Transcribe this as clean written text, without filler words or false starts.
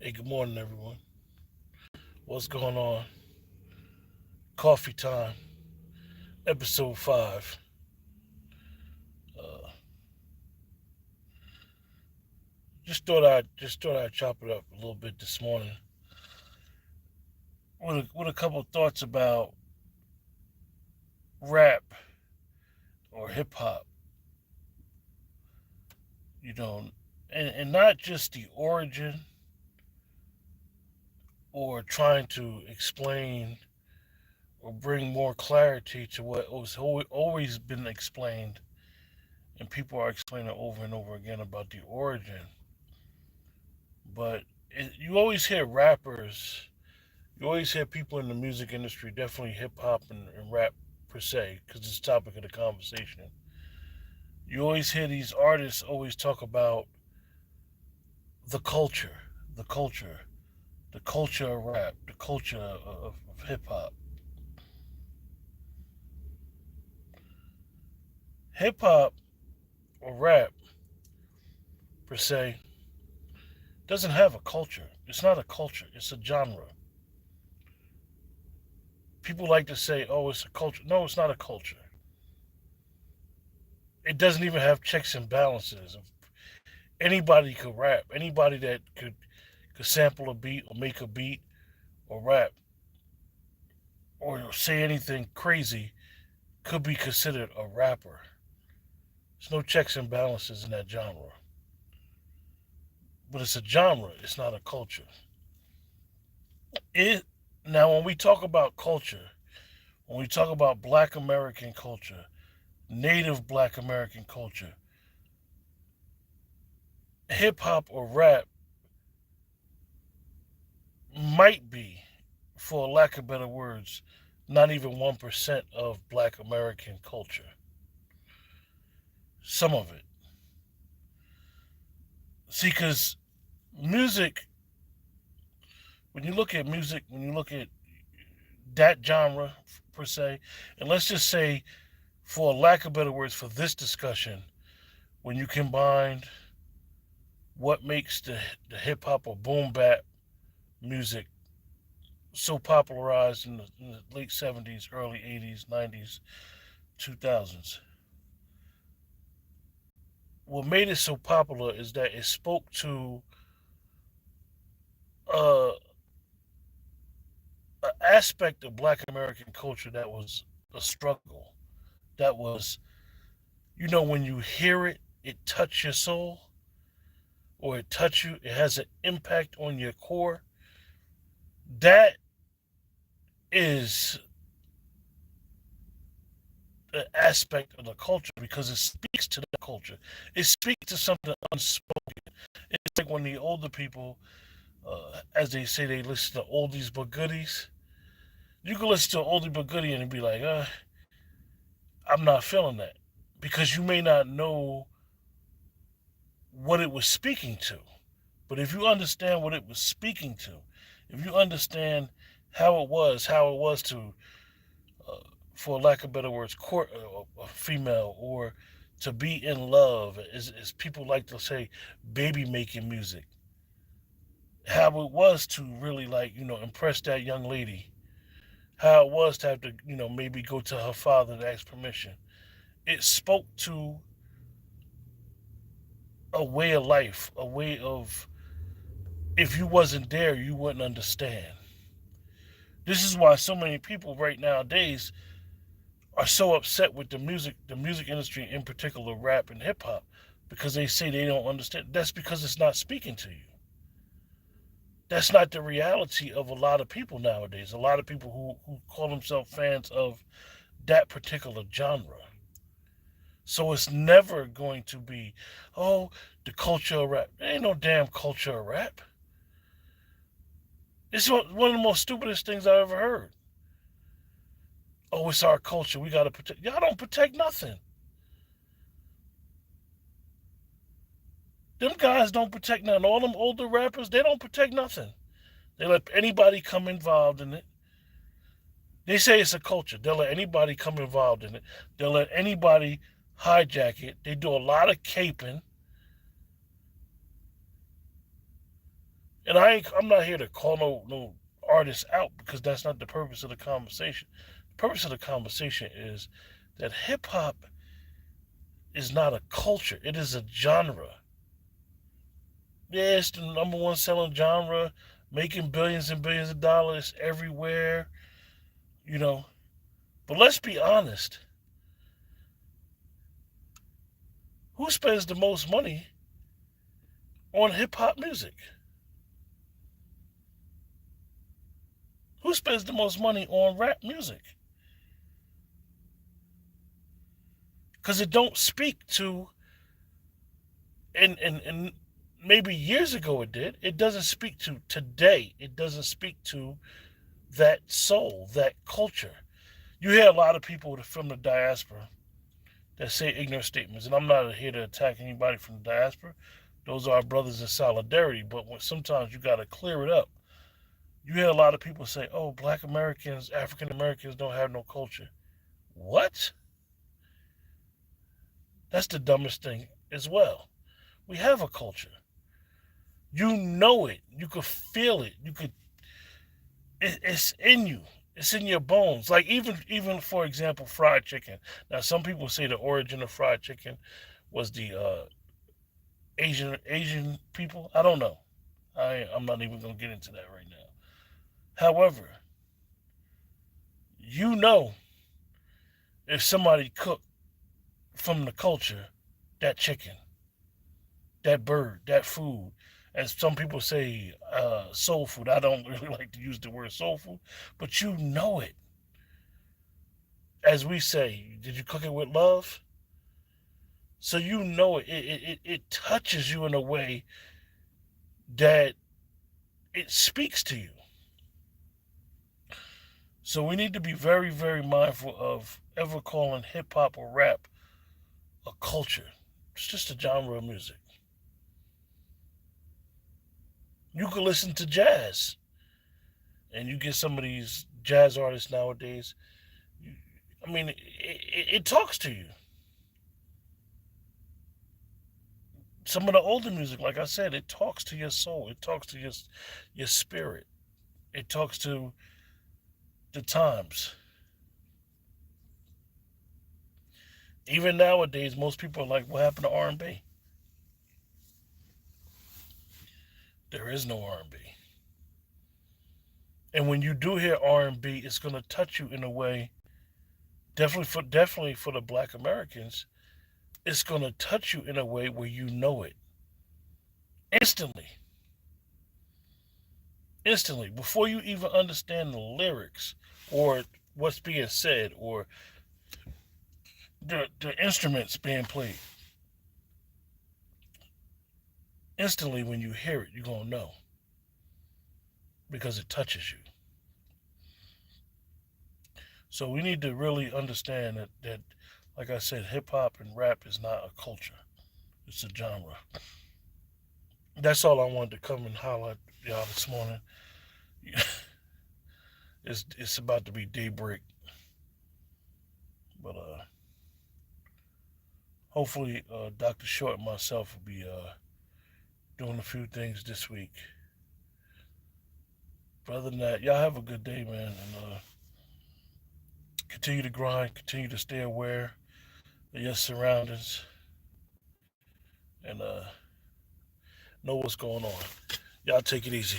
Hey, good morning, everyone. What's going on? Coffee time, episode 5. Uh, just thought I'd chop it up a little bit this morning with a couple of thoughts about rap or hip hop. You know, and not just the origin or trying to explain or bring more clarity to what was always been explained, and people are explaining over and over again about the origin. But you always hear rappers, you always hear people in the music industry, definitely hip hop and rap per se, because it's the topic of the conversation. You always hear these artists always talk about the culture, the culture, the culture of rap, the culture of hip hop. Hip hop or rap per se doesn't have a culture. It's not a culture, it's a genre. People like to say, oh, it's a culture. No, it's not a culture. It doesn't even have checks and balances. Anybody could rap. Anybody that could sample a beat or make a beat or rap or say anything crazy could be considered a rapper. There's no checks and balances in that genre. But it's a genre, it's not a culture. It Now when we talk about culture, when we talk about black American culture, native black American culture, hip hop or rap might be, for lack of better words, not even 1% of black American culture. Some of it. See, because music, when you look at music, when you look at that genre per se, and let's just say, for lack of better words, for this discussion, when you combine what makes the hip hop or boom bap music so popularized in the late 70s, early 80s, 90s, 2000s, what made it so popular is that it spoke to uh, an aspect of black American culture that was a struggle. That was, when you hear it, it touch your soul or it touch you, it has an impact on your core. That is an aspect of the culture because it speaks to the culture. It speaks to something unspoken. It's like when the older people, as they say, they listen to oldies but goodies. You can listen to an oldie but goodie and be like, I'm not feeling that. Because you may not know what it was speaking to. But if you understand what it was speaking to, if you understand how it was to, uh, for lack of better words, court a female or to be in love, as people like to say, baby making music, how it was to really impress that young lady, how it was to have to maybe go to her father to ask permission. It spoke to a way of life, a way of, if you wasn't there, you wouldn't understand. This is why so many people right nowadays are so upset with the music industry, in particular rap and hip hop, because they say they don't understand. That's because it's not speaking to you. That's not the reality of a lot of people nowadays. A lot of people who call themselves fans of that particular genre. So it's never going to be, oh, the culture of rap. There ain't no damn culture of rap. It's one of the most stupidest things I've ever heard. Oh, it's our culture. We got to protect. Y'all don't protect nothing. Them guys don't protect nothing. All them older rappers, they don't protect nothing. They let anybody come involved in it. They say it's a culture. They'll let anybody come involved in it. They'll let anybody hijack it. They do a lot of caping. And I'm not here to call no artists out because that's not the purpose of the conversation. The purpose of the conversation is that hip hop is not a culture; it is a genre. Yeah, it's the number one selling genre, making billions and billions of dollars everywhere. You know, but let's be honest: who spends the most money on hip hop music? Who spends the most money on rap music? Because it don't speak to, and maybe years ago it did. It doesn't speak to today. It doesn't speak to that soul, that culture. You hear a lot of people from the diaspora that say ignorant statements, and I'm not here to attack anybody from the diaspora. Those are our brothers in solidarity. But sometimes you got to clear it up. You hear a lot of people say, "Oh, Black Americans, African Americans don't have no culture." What? That's the dumbest thing as well. We have a culture. You know it. You could feel it. You could. It's in you. It's in your bones. Like even for example, fried chicken. Now some people say the origin of fried chicken was the Asian people. I don't know. I'm not even gonna get into that right now. However, you know if somebody cooked from the culture that chicken, that bird, that food, as some people say, soul food. I don't really like to use the word soul food, but you know it. As we say, did you cook it with love? So you know it touches you in a way that it speaks to you. So we need to be very, very mindful of ever calling hip hop or rap a culture. It's just a genre of music. You could listen to jazz, and you get some of these jazz artists nowadays. I mean, it talks to you. Some of the older music, like I said, it talks to your soul. It talks to your spirit. It talks to the times. Even nowadays, most people are like, "What happened to R&B?" There is no R&B. And when you do hear R&B, it's gonna touch you in a way. Definitely for the Black Americans, it's gonna touch you in a way where you know it instantly. Instantly, before you even understand the lyrics or what's being said or the instruments being played. Instantly, when you hear it, you're gonna know because it touches you. So we need to really understand that like I said, hip hop and rap is not a culture; it's a genre. That's all I wanted to come and holler at y'all this morning. It's about to be daybreak, but hopefully Dr. Short and myself will be doing a few things this week. But other than that, y'all have a good day, man, and continue to grind, continue to stay aware of your surroundings, and know what's going on. Y'all take it easy.